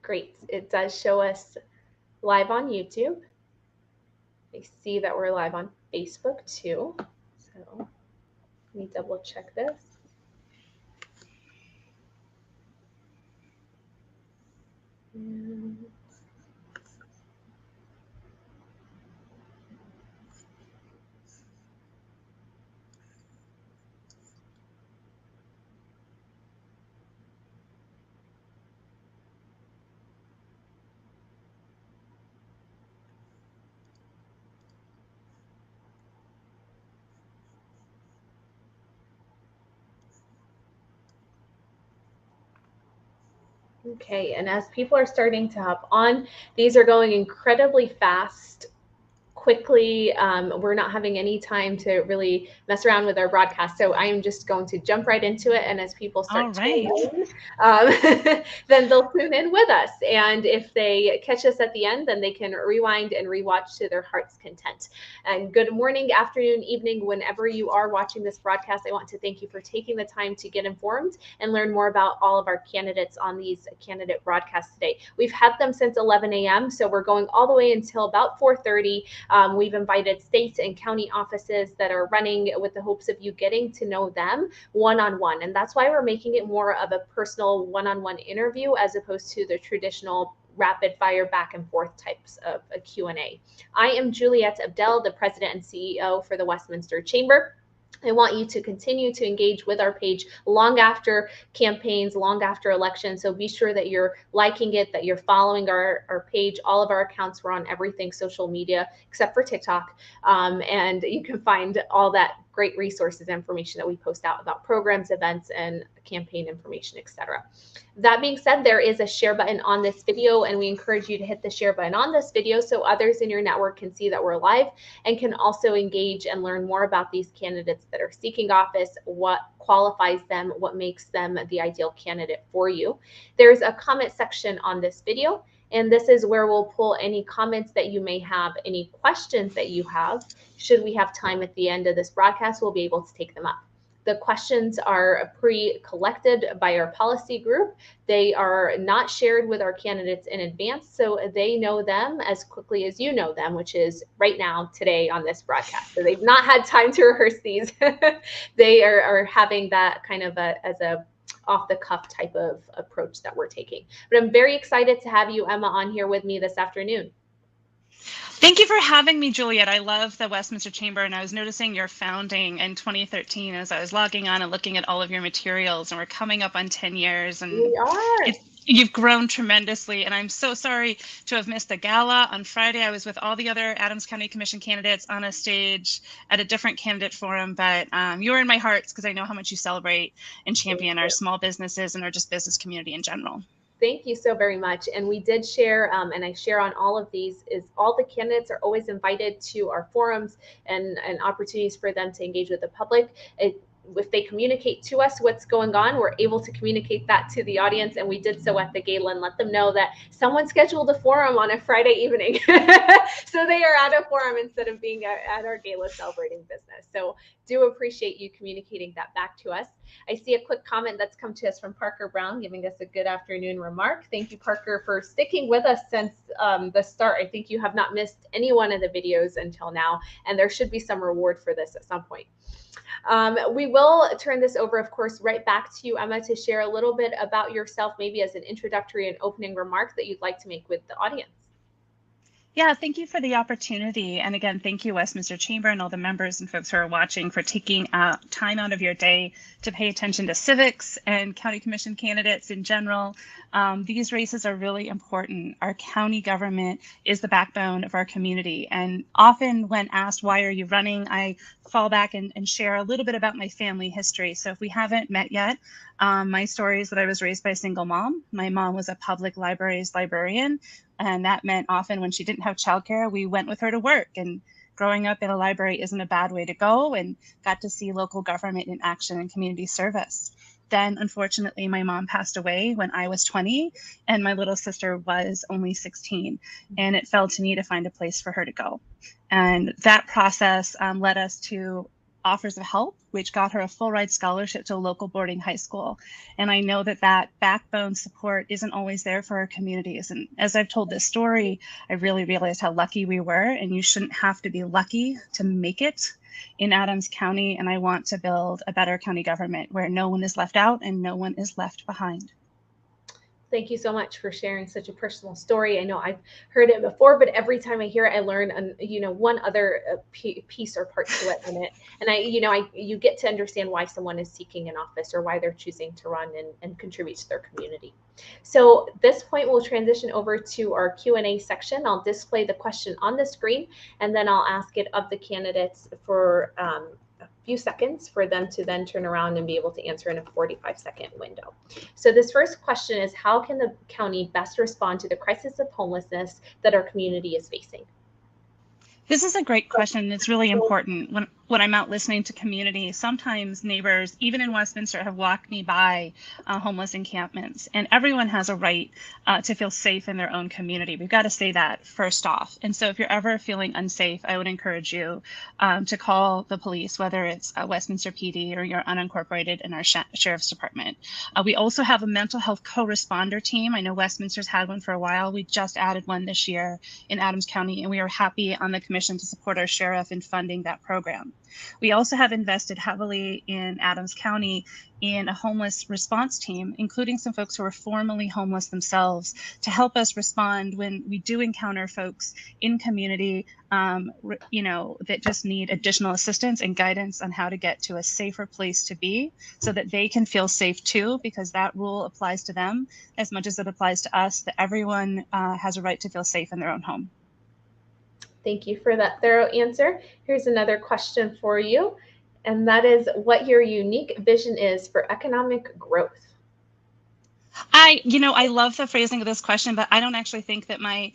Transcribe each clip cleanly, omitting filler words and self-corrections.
Great. It does show us live on YouTube. I see that we're live on Facebook too. So let me double check this. And okay, and as people are starting to hop on, these are going incredibly fast, quickly. We're not having any time to really mess around with our broadcast, so I am just going to jump right into it. And as people start tuning in, then they'll tune in with us. And if they catch us at the end, then they can rewind and rewatch to their heart's content. And good morning, afternoon, evening, whenever you are watching this broadcast. I want to thank you for taking the time to get informed and learn more about all of our candidates on these candidate broadcasts today. We've had them since 11 a.m., so we're going all the way until about 4:30. We've invited state and county offices that are running with the hopes of you getting to know them one-on-one. And that's why we're making it more of a personal one-on-one interview as opposed to the traditional rapid fire back and forth types of a Q&A. I am Juliette Abdel, the president and CEO for the Westminster Chamber. I want you to continue to engage with our page long after campaigns, long after elections. So be sure that you're liking it, that you're following our page. All of our accounts, we're on everything social media except for TikTok. And you can find all that great resources, information that we post out about programs, events, and campaign information, etc. That being said, there is a share button on this video, and we encourage you to hit the share button on this video so others in your network can see that we're live and can also engage and learn more about these candidates that are seeking office, what qualifies them, what makes them the ideal candidate for you. There's a comment section on this video, and this is where we'll pull any comments that you may have, any questions that you have. Should we have time at the end of this broadcast, we'll be able to take them up. The questions are pre-collected by our policy group. They are not shared with our candidates in advance, so they know them as quickly as you know them, which is right now, today on this broadcast. So they've not had time to rehearse these. They are having that kind of as a off-the-cuff type of approach that we're taking. But I'm very excited to have you, Emma, on here with me this afternoon. Thank you for having me, Juliette. I love the Westminster Chamber, and I was noticing your founding in 2013 as I was logging on and looking at all of your materials, and we're coming up on 10 years. And we are. You've grown tremendously, and I'm so sorry to have missed the gala. On Friday, I was with all the other Adams County Commission candidates on a stage at a different candidate forum, but you're in my hearts because I know how much you celebrate and champion our small businesses and our just business community in general. Thank you so very much. And we did share, and I share on all of these, is all the candidates are always invited to our forums and opportunities for them to engage with the public. If they communicate to us what's going on, we're able to communicate that to the audience. And we did so at the gala and let them know that someone scheduled a forum on a Friday evening. So they are at a forum instead of being at our gala celebrating business. So do appreciate you communicating that back to us. I see a quick comment that's come to us from Parker Brown, giving us a good afternoon remark. Thank you, Parker, for sticking with us since the start. I think you have not missed any one of the videos until now, and there should be some reward for this at some point. We will turn this over, of course, right back to you, Emma, to share a little bit about yourself, maybe as an introductory and opening remark that you'd like to make with the audience. Yeah, thank you for the opportunity. And again, thank you, Westminster Chamber and all the members and folks who are watching for taking time out of your day to pay attention to civics and county commission candidates in general. These races are really important. Our county government is the backbone of our community. And often when asked, why are you running, I fall back and share a little bit about my family history. So if we haven't met yet, my story is that I was raised by a single mom. My mom was a public library's librarian. And that meant often when she didn't have childcare, we went with her to work. And growing up in a library isn't a bad way to go, and got to see local government in action and community service. Then, unfortunately, my mom passed away when I was 20, and my little sister was only 16. And it fell to me to find a place for her to go. And that process led us to offers of help, which got her a full ride scholarship to a local boarding high school. And I know that that backbone support isn't always there for our communities. And as I've told this story, I really realized how lucky we were, and you shouldn't have to be lucky to make it in Adams County. And I want to build a better county government where no one is left out and no one is left behind. Thank you so much for sharing such a personal story. I know I've heard it before, but every time I hear it, I learn, one other piece or part to it in it. And you get to understand why someone is seeking an office or why they're choosing to run and contribute to their community. So at this point, we'll transition over to our Q&A section. I'll display the question on the screen, and then I'll ask it of the candidates for a few seconds for them to then turn around and be able to answer in a 45-second window. So this first question is, how can the county best respond to the crisis of homelessness that our community is facing? This is a great question. It's really important. When I'm out listening to community, sometimes neighbors, even in Westminster, have walked me by homeless encampments, and everyone has a right to feel safe in their own community. We've got to say that first off. And so if you're ever feeling unsafe, I would encourage you to call the police, whether it's Westminster PD or you're unincorporated in our sheriff's department. We also have a mental health co-responder team. I know Westminster's had one for a while. We just added one this year in Adams County, and we are happy on the commission to support our sheriff in funding that program. We also have invested heavily in Adams County in a homeless response team, including some folks who are formerly homeless themselves, to help us respond when we do encounter folks in community, that just need additional assistance and guidance on how to get to a safer place to be so that they can feel safe too, because that rule applies to them as much as it applies to us, that everyone has a right to feel safe in their own home. Thank you for that thorough answer. Here's another question for you, and that is what your unique vision is for economic growth. I love the phrasing of this question, but I don't actually think that my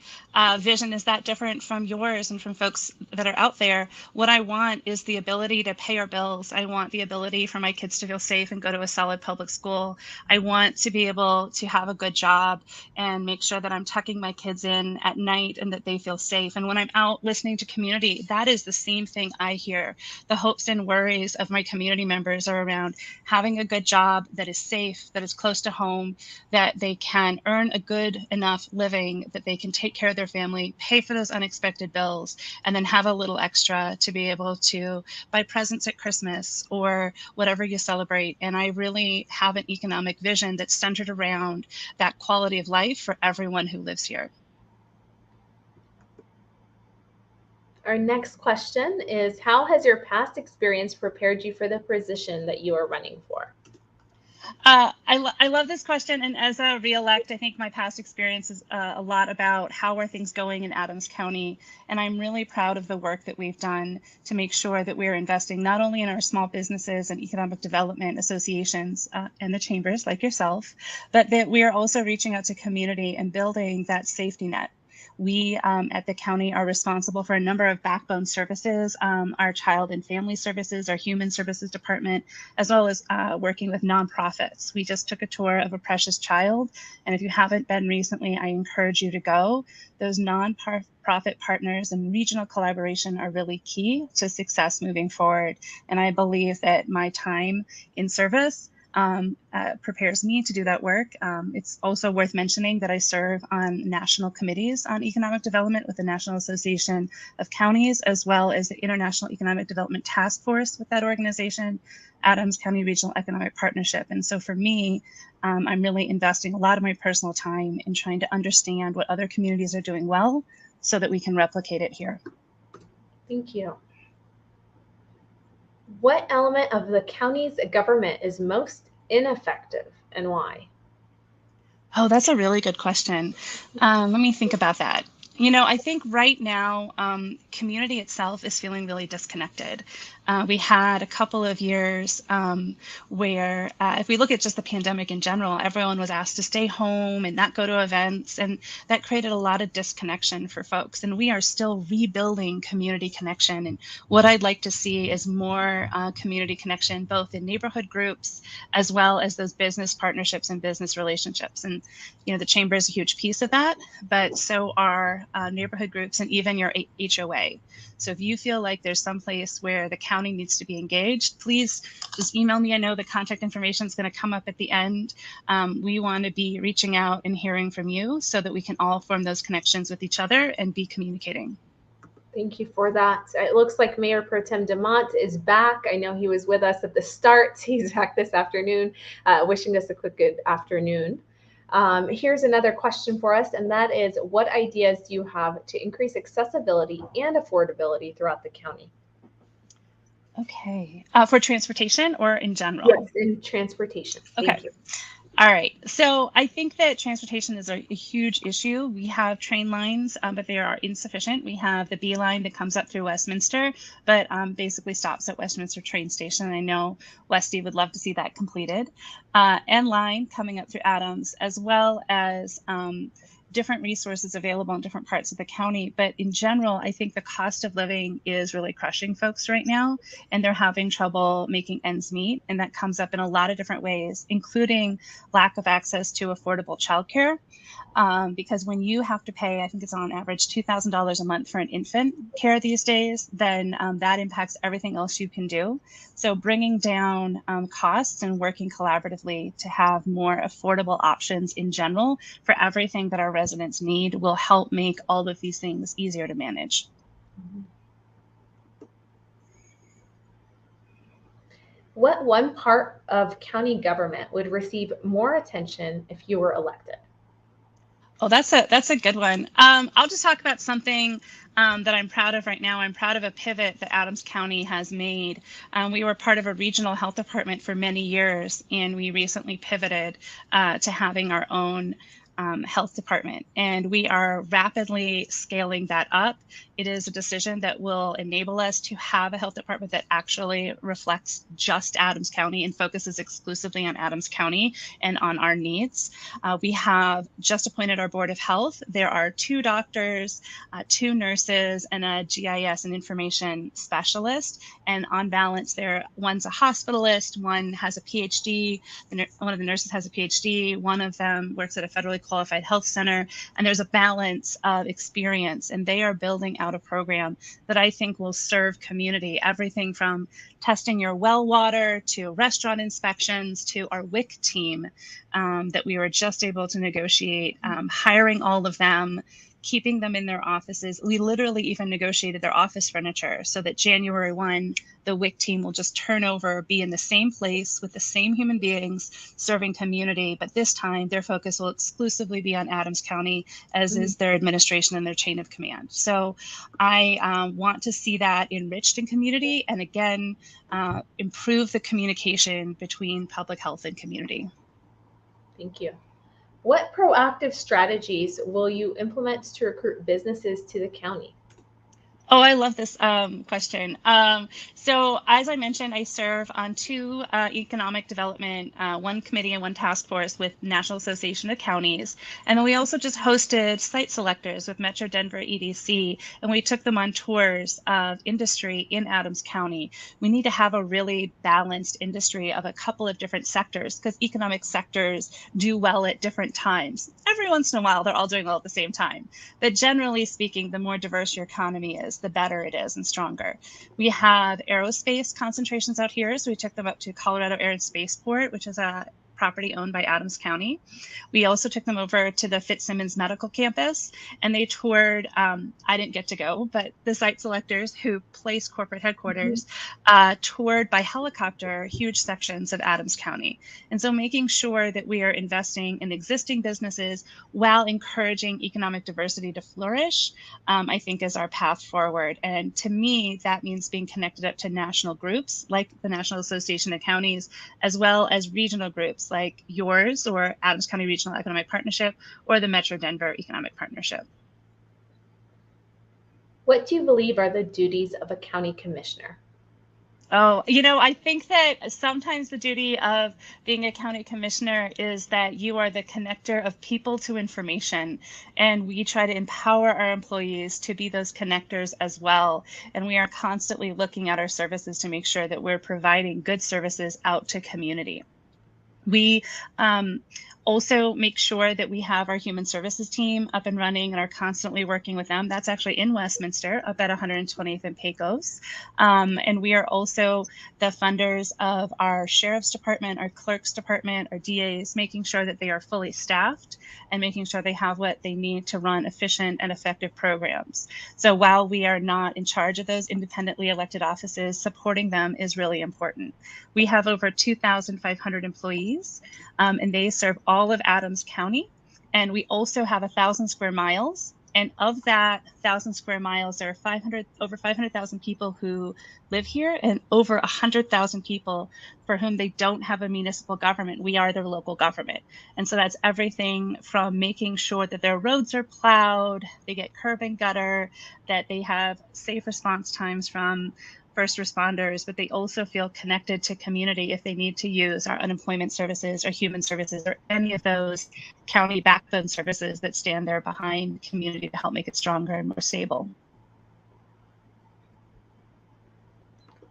vision is that different from yours and from folks that are out there. What I want is the ability to pay our bills. I want the ability for my kids to feel safe and go to a solid public school. I want to be able to have a good job and make sure that I'm tucking my kids in at night and that they feel safe. And when I'm out listening to community, that is the same thing I hear. The hopes and worries of my community members are around having a good job that is safe, that is close to home, that they can earn a good enough living, that they can take care of their family, pay for those unexpected bills, and then have a little extra to be able to buy presents at Christmas or whatever you celebrate. And I really have an economic vision that's centered around that quality of life for everyone who lives here. Our next question is, how has your past experience prepared you for the position that you are running for? I love this question, and as a re-elect, I think my past experience is a lot about how are things going in Adams County, and I'm really proud of the work that we've done to make sure that we're investing not only in our small businesses and economic development associations and the chambers like yourself, but that we are also reaching out to community and building that safety net. We at the county are responsible for a number of backbone services, our child and family services, our human services department, as well as working with nonprofits. We just took a tour of a Precious Child, and if you haven't been recently, I encourage you to go. Those nonprofit partners and regional collaboration are really key to success moving forward. And I believe that my time in service prepares me to do that work. It's also worth mentioning that I serve on national committees on economic development with the National Association of Counties, as well as the International Economic Development Task Force with that organization, Adams County Regional Economic Partnership. And so for me, I'm really investing a lot of my personal time in trying to understand what other communities are doing well so that we can replicate it here. Thank you. What element of the county's government is most ineffective and why? Oh, that's a really good question. Let me think about that. I think right now, community itself is feeling really disconnected. We had a couple of years where, if we look at just the pandemic in general, everyone was asked to stay home and not go to events, and that created a lot of disconnection for folks. And we are still rebuilding community connection. And what I'd like to see is more community connection, both in neighborhood groups, as well as those business partnerships and business relationships. And, the chamber is a huge piece of that, but so are neighborhood groups, and even your HOA. So if you feel like there's some place where the county needs to be engaged, please just email me. I know the contact information is going to come up at the end. We want to be reaching out and hearing from you so that we can all form those connections with each other and be communicating. Thank you for that. It looks like Mayor Pro Tem DeMont is back. I know he was with us at the start. He's back this afternoon, wishing us a quick good afternoon. Here's another question for us, and that is, what ideas do you have to increase accessibility and affordability throughout the county? Okay. For transportation or in general? Yes, in transportation. Thank Okay. you. All right. So I think that transportation is a huge issue. We have train lines, but they are insufficient. We have the B line that comes up through Westminster, but basically stops at Westminster train station. And I know Westy would love to see that completed. And line coming up through Adams, as well as different resources available in different parts of the county. But in general, I think the cost of living is really crushing folks right now, and they're having trouble making ends meet. And that comes up in a lot of different ways, including lack of access to affordable childcare. Because when you have to pay, I think it's on average $2,000 a month for an infant care these days, then that impacts everything else you can do. So bringing down costs and working collaboratively to have more affordable options in general for everything that our residents need will help make all of these things easier to manage. What one part of county government would receive more attention if you were elected? Oh, that's a good one. I'll just talk about something that I'm proud of right now. I'm proud of a pivot that Adams County has made. We were part of a regional health department for many years, and we recently pivoted to having our own health department, and we are rapidly scaling that up. It is a decision that will enable us to have a health department that actually reflects just Adams County and focuses exclusively on Adams County and on our needs. We have just appointed our Board of Health. There are 2 doctors, 2 nurses, and a GIS and information specialist. And on balance, one's a hospitalist, one has a PhD, one of the nurses has a PhD, one of them works at a federally qualified health center, and there's a balance of experience, and they are building out a program that I think will serve community, everything from testing your well water to restaurant inspections to our WIC team that we were just able to negotiate, hiring all of them, keeping them in their offices. We literally even negotiated their office furniture so that January 1, the WIC team will just turn over, be in the same place with the same human beings serving community. But this time their focus will exclusively be on Adams County, as is their administration and their chain of command. So I want to see that enriched in community, and again, improve the communication between public health and community. Thank you. What proactive strategies will you implement to recruit businesses to the county? Oh, I love this question. So as I mentioned, I serve on 2 economic development, one committee and one task force with National Association of Counties. And then we also just hosted site selectors with Metro Denver EDC, and we took them on tours of industry in Adams County. We need to have a really balanced industry of a couple of different sectors, because economic sectors do well at different times. Every once in a while, they're all doing well at the same time. But generally speaking, the more diverse your economy is, the better it is and stronger. We have aerospace concentrations out here, so we took them up to Colorado Air and Spaceport, which is a property owned by Adams County. We also took them over to the Fitzsimmons Medical Campus, and they toured, I didn't get to go, but the site selectors who place corporate headquarters toured by helicopter huge sections of Adams County. And so making sure that we are investing in existing businesses while encouraging economic diversity to flourish, I think is our path forward. And to me, that means being connected up to national groups like the National Association of Counties, as well as regional groups like yours or Adams County Regional Economic Partnership or the Metro Denver Economic Partnership. What do you believe are the duties of a county commissioner? Oh, I think that sometimes the duty of being a county commissioner is that you are the connector of people to information, and we try to empower our employees to be those connectors as well. And we are constantly looking at our services to make sure that we're providing good services out to community. We Also make sure that we have our human services team up and running and are constantly working with them. That's actually in Westminster, up at 120th and Pecos. And we are also the funders of our sheriff's department, our clerk's department, our DAs, making sure that they are fully staffed and making sure they have what they need to run efficient and effective programs. So while we are not in charge of those independently elected offices, supporting them is really important. We have over 2,500 employees, and they serve all of Adams County. And we also have 1,000 square miles. And of that 1,000 square miles, there are over 500,000 people who live here and over 100,000 people for whom they don't have a municipal government. We are their local government. And so that's everything from making sure that their roads are plowed, they get curb and gutter, that they have safe response times from first responders, but they also feel connected to community if they need to use our unemployment services or human services or any of those county backbone services that stand there behind community to help make it stronger and more stable.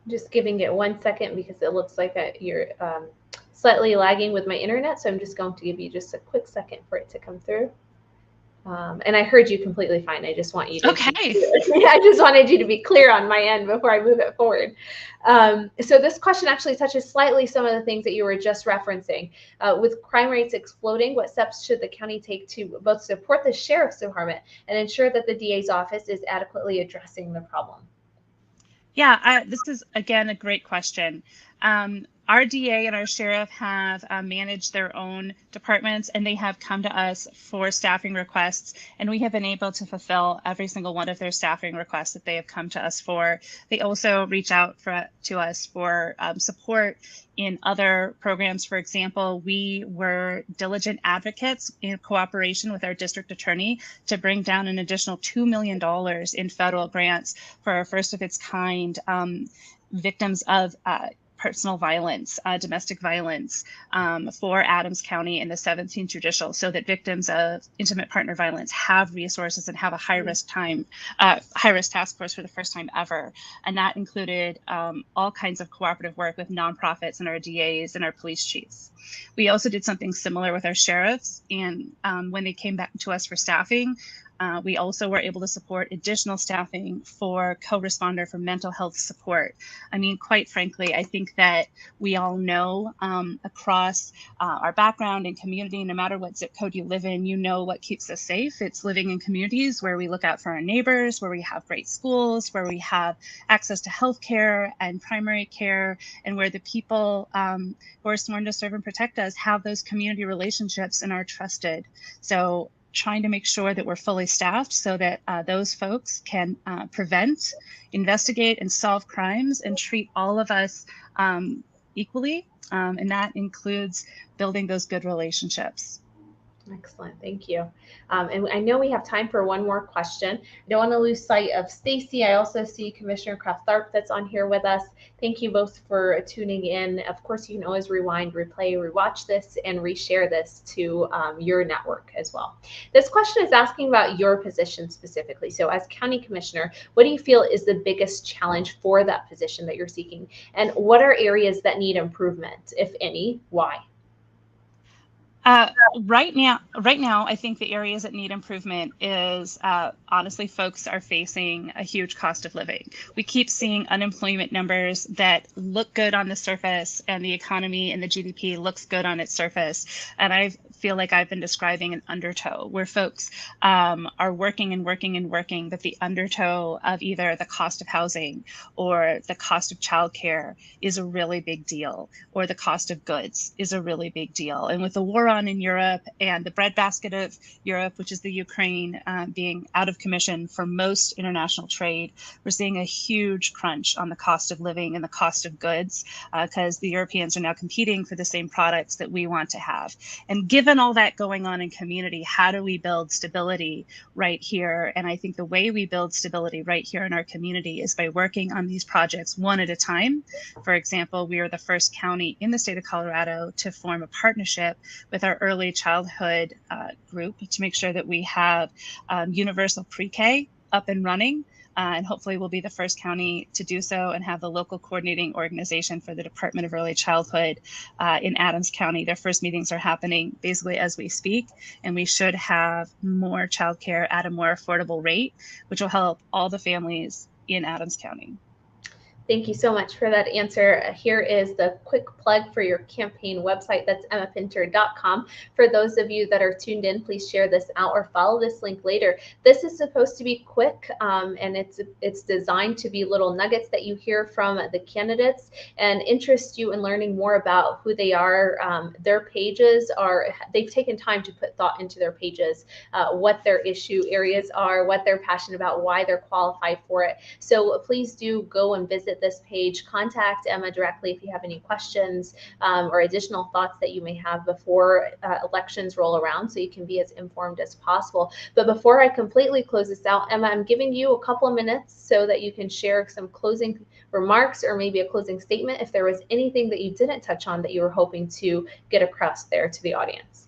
Just giving it 1 second because it looks like you're slightly lagging with my internet. So I'm just going to give you just a quick second for it to come through. And I heard you completely fine. I just want you to I just wanted you to be clear on my end before I move it forward. So this question actually touches slightly some of the things that you were just referencing. With crime rates exploding, what steps should the county take to both support the sheriff's department and ensure that the DA's office is adequately addressing the problem? Yeah, this is, again, a great question. Our DA and our sheriff have managed their own departments, and they have come to us for staffing requests, and we have been able to fulfill every single one of their staffing requests that they have come to us for. They also reach out to us for support in other programs. For example, we were diligent advocates in cooperation with our district attorney to bring down an additional $2 million in federal grants for our first of its kind victims of personal violence, domestic violence for Adams County and the 17th Judicial, so that victims of intimate partner violence have resources and have a high-risk task force for the first time ever. And that included all kinds of cooperative work with nonprofits and our DAs and our police chiefs. We also did something similar with our sheriffs, and when they came back to us for staffing, we also were able to support additional staffing for co-responder for mental health support. I mean, quite frankly, I think that we all know across our background and community, no matter what zip code you live in, you know what keeps us safe. It's living in communities where we look out for our neighbors, where we have great schools, where we have access to healthcare and primary care, and where the people who are sworn to serve and protect us have those community relationships and are trusted. So trying to make sure that we're fully staffed so that those folks can prevent, investigate, and solve crimes and treat all of us equally. And that includes building those good relationships. Excellent, thank you. And I know we have time for one more question. I don't want to lose sight of Stacy. I also see Commissioner Kraft-Tharp that's on here with us. Thank you both for tuning in. Of course, you can always rewind, replay, rewatch this, and reshare this to your network as well. This question is asking about your position specifically. So as County Commissioner, what do you feel is the biggest challenge for that position that you're seeking? And what are areas that need improvement, if any? Why? Right now, I think the areas that need improvement is honestly, folks are facing a huge cost of living. We keep seeing unemployment numbers that look good on the surface, and the economy and the GDP looks good on its surface. And I feel like I've been describing an undertow where folks are working and working and working, but the undertow of either the cost of housing or the cost of childcare is a really big deal, or the cost of goods is a really big deal. And with the war on in Europe and the breadbasket of Europe, which is the Ukraine, being out of commission for most international trade, we're seeing a huge crunch on the cost of living and the cost of goods because the Europeans are now competing for the same products that we want to have. And given all that going on in community, how do we build stability right here? And I think the way we build stability right here in our community is by working on these projects one at a time. For example, we are the first county in the state of Colorado to form a partnership with our early childhood group to make sure that we have universal pre-K up and running and hopefully we'll be the first county to do so and have the local coordinating organization for the Department of Early Childhood in Adams County. Their first meetings are happening basically as we speak, and we should have more childcare at a more affordable rate, which will help all the families in Adams County. Thank you so much for that answer. Here is the quick plug for your campaign website. That's emmapinter.com. For those of you that are tuned in, please share this out or follow this link later. This is supposed to be quick, and it's designed to be little nuggets that you hear from the candidates and interest you in learning more about who they are. Their pages they've taken time to put thought into their pages, what their issue areas are, what they're passionate about, why they're qualified for it. So please do go and visit this page. Contact Emma directly if you have any questions or additional thoughts that you may have before elections roll around, so you can be as informed as possible. But before I completely close this out, Emma, I'm giving you a couple of minutes so that you can share some closing remarks or maybe a closing statement if there was anything that you didn't touch on that you were hoping to get across there to the audience.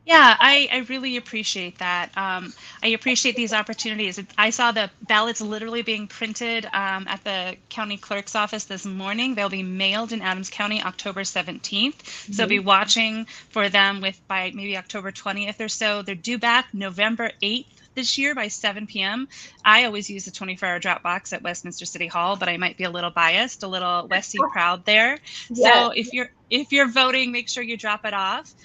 Yeah, I really appreciate that. I appreciate these opportunities. I saw the ballots literally being printed at the county clerk's office this morning. They'll be mailed in Adams County October 17th. So be watching for them by maybe October 20th or so. They're due back November 8th this year by 7 p.m. I always use the 24-hour drop box at Westminster City Hall, but I might be a little biased, a little West Seat proud there. Yes. So if you're voting, make sure you drop it off.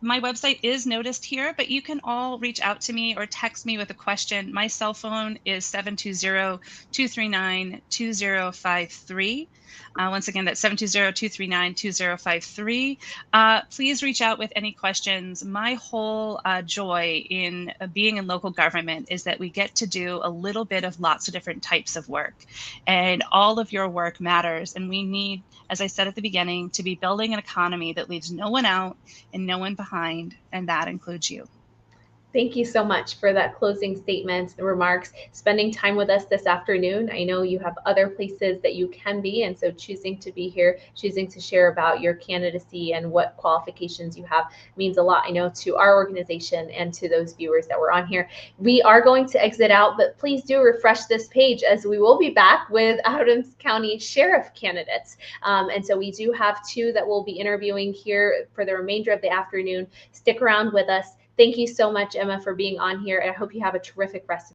My website is noticed here, but you can all reach out to me or text me with a question. My cell phone is 720-239-2053. Once again, that's 720-239-2053. Please reach out with any questions. My whole joy in being in local government is that we get to do a little bit of lots of different types of work. And all of your work matters. And we need, as I said at the beginning, to be building an economy that leaves no one out and no one behind, and that includes you. Thank you so much for that closing statement, the remarks, spending time with us this afternoon. I know you have other places that you can be, and so choosing to be here, choosing to share about your candidacy and what qualifications you have means a lot, I know, to our organization and to those viewers that were on here. We are going to exit out, but please do refresh this page as we will be back with Adams County Sheriff candidates. And so we do have two that we'll be interviewing here for the remainder of the afternoon. Stick around with us. Thank you so much, Emma, for being on here. I hope you have a terrific rest of